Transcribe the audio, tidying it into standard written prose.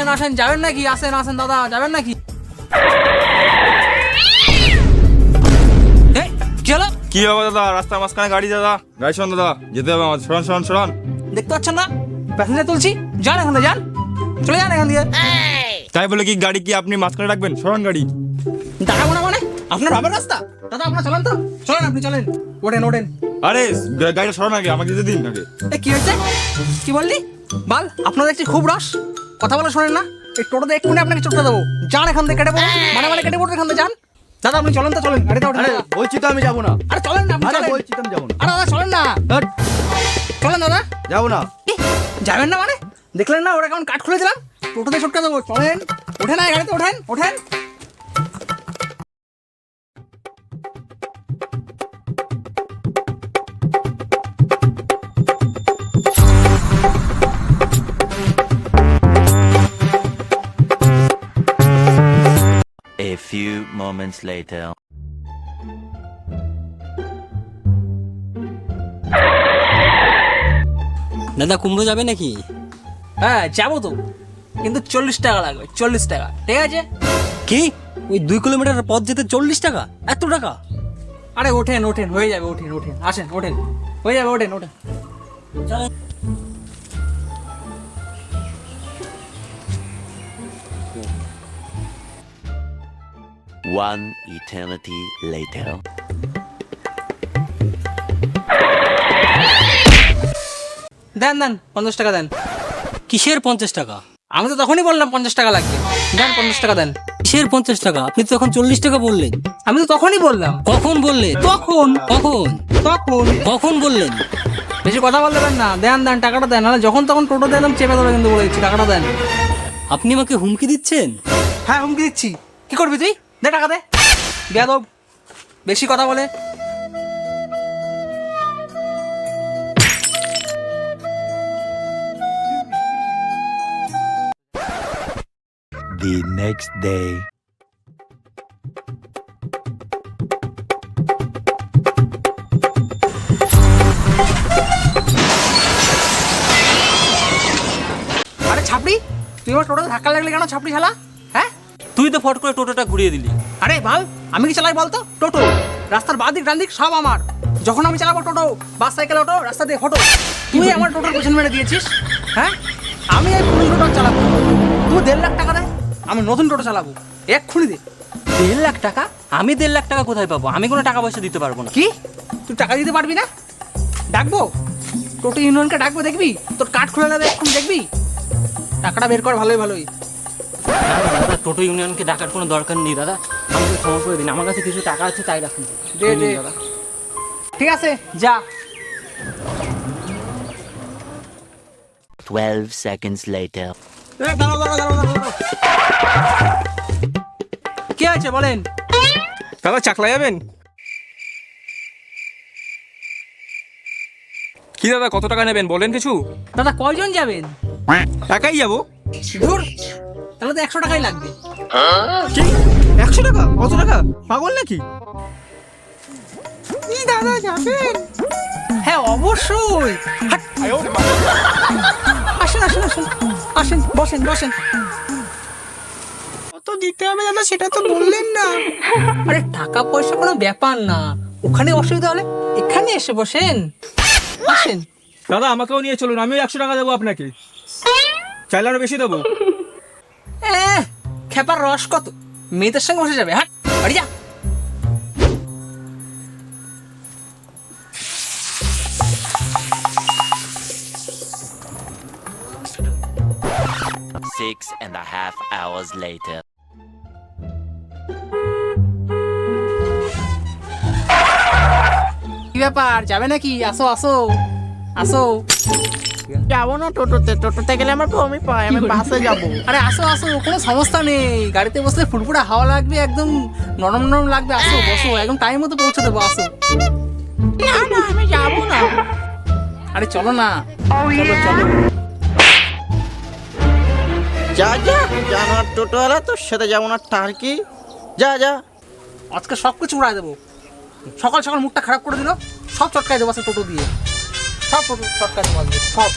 আসেন আসেন, যাবেন নাকি? আসেন আসেন দাদা, যাবেন নাকি? কি হলো? কি হবে দাদা, রাস্তার মাঝখানে গাড়ি দাদা, গাড়ি শোন দাদা, যেতে হবে আমার। সরান সরান সরান। দেখতে পাচ্ছেন না প্যাসেঞ্জার তুলছি? যান এখান থেকে, যান, চলে যান এখান থেকে। তাই বলে কি গাড়ি কি আপনি মাঝখানে রাখবেন? সরান গাড়ি। দাঁড়াবো না মানে? আপনার বাবার রাস্তা দাদা, আপনার চলেন তো, চলেন, আপনি চলেন, ওঠেন ওঠেন। আরে গাড়িটা সরান আগে, আমাকে যেতে দিন আগে। কি হয়েছে? কি বললি বাল? আপনার দেখছি খুব রস, কথা বলে শোনেন না। এই টোটোতে এক্ষুনি আপনাকে চোটটা দেবো। যান এখান থেকে, কেটে পড়ুন, মানে মানে কেটে পড়ুন এখান থেকে, যান। দাদা আপনি চলেন তো, চলেন গাড়িতে ওঠেন। বলছি তো আমি যাবো না। আরে চলেন না, আপনি চলেন। বলছি তো আমি যাবো না। আরে দাদা চলেন না, চলেন দাদা। যাবো না। যাবেন না মানে? দেখলেন না ওরা কেমন কাঠ খুলে দিলাম? টোটোতে চটকা দেবো, চলেন। ওঠেন না গাড়িতে, ওঠেন ওঠেন। A few moments later. দাদা কুমড়ো যাবে নাকি? হ্যাঁ যাবো তো, কিন্তু 40 টাকা লাগবে, 40 টাকা, ঠিক আছে? কি ওই 2 কিলোমিটার পথ যেতে 40 টাকা? এত টাকা? আরে ওঠেন ওঠেন, হয়ে যাবে, ওঠেন ওঠেন, আসেন ওঠেন, হয়ে যাবে, ওঠেন ওঠেন। One eternity later. দেন দেন, 50 টাকা দেন। কিসের 50 টাকা? আমি তো তখনই বললাম 50 টাকা লাগবে, দেন 50 টাকা দেন। কিসের 50 টাকা? আপনি তো এখন 40 টাকা বললেন। আমি তো তখনই বললাম। কখন বললেন? তখন কখন তখন কখন বললেন? বেশি কথা বলতে পারেন না, দেন দেন টাকাটা দেন, নাহলে যখন তখন টোটো দিলাম চেপে দেবে কিন্তু, বলে দিচ্ছি টাকাটা দেন। আপনি আমাকে হুমকি দিচ্ছেন? হ্যাঁ হুমকি দিচ্ছি। কি করবি তুই? দে টাকা দে, বেয়াদব, বেশি কথা বলে। The next day. আরে ছাপড়ি, তুই আমার টোটোতে ধাক্কা লাগলে কেন ছাপড়ি শালা? হ্যাঁ তুই তো ফট করে টোটোটা ঘুরিয়ে দিলি। আরে ভাল, আমি কি চালাই বলতো? টোটো রাস্তার বাঁ দিক ডান দিক সব আমার। যখন আমি চালাবো টোটো, বাস সাইকেল অটো, রাস্তা দিয়ে হটো, তুই আমার টোটোর পেছন মেরে দিয়েছিস। হ্যাঁ আমি এই পুরনো টোটো চালাবো, তুই 1.5 লাখ টাকা দেয়, আমি নতুন টোটো চালাবো, এক্ষুনি দে। 1.5 লাখ টাকা? আমি 1.5 লাখ টাকা কোথায় পাবো? আমি কোনো টাকা পয়সা দিতে পারবো না। কি তুই টাকা দিতে পারবি না? ডাকবো টোটো ইউনিয়নকে, ডাকবো, দেখবি তোর কাঠ খুলে নেবে এক্ষুনি, দেখবি। টাকাটা বের কর ভালোই ভালোই। দাদা টোটো ইউনিয়নকে ডাকার কোনো দরকার নেই দাদা, আমাকে ক্ষমা করে দিন, আমার কাছে কিছু টাকা আছে তাই রাখুন। দে দে, ঠিক আছে যা। 12 seconds later. কি আছে বলেন? দাদা চাকলা যাবেন? কি দাদা, কত টাকা নেবেন বলেন কিছু? দাদা কয়জন যাবেন? একাই যাবো। ধুর, তাহলে তো 100 টাকাই লাগবে। কি 100 টাকা? কত টাকা, পাগল নাকি? দাদা যাবেন? হ্যাঁ অবশ্যই। হাট। আসেন আসেন আসেন আসেন, বসেন বসেন। কত দিতে হবে দাদা সেটা তো বললেন না। আরে টাকা পয়সা কোনো ব্যাপার না, ওখানে অসুবিধা হলে এখানে এসে বসেন, আসেন। দাদা আমাকেও নিয়ে চলুন, আমিও 100 টাকা দেবো আপনাকে, চাইলে আরো বেশি দেবো। খেপার রস কত, মেয়েদের সঙ্গে বসে যাবে? হাট বাড়ি যা। Six and a half hours later. কি ব্যাপার, যাবে নাকি? আসো আসো আসো। যাবো না টোটোতে, টোটোতে গেলে আমার বমি পায়, আমি বাসে যাবো। আরে আসো আসো, কোনো সমস্যা নেই, গাড়িতে বসলে ফুরফুরা হাওয়া লাগবে, একদম নরম নরম লাগবে। আসো বসো, একদম টাইম মতো পৌঁছে দেবো, আসো। না না আমি যাবো না। আরে চলো না, চলো চলো। যা যা, জানোয়ার টোটোওয়ালা, তোর সাথে যাবো না তার কি? যা যা। আজকে সব কিছু উড়াই দেবো, সকাল সকাল মুখটা খারাপ করে দিল, সব চটকাই দেবো আজকে টোটো দিয়ে, সব টোটো চটকাই দেবো আজকে, সব।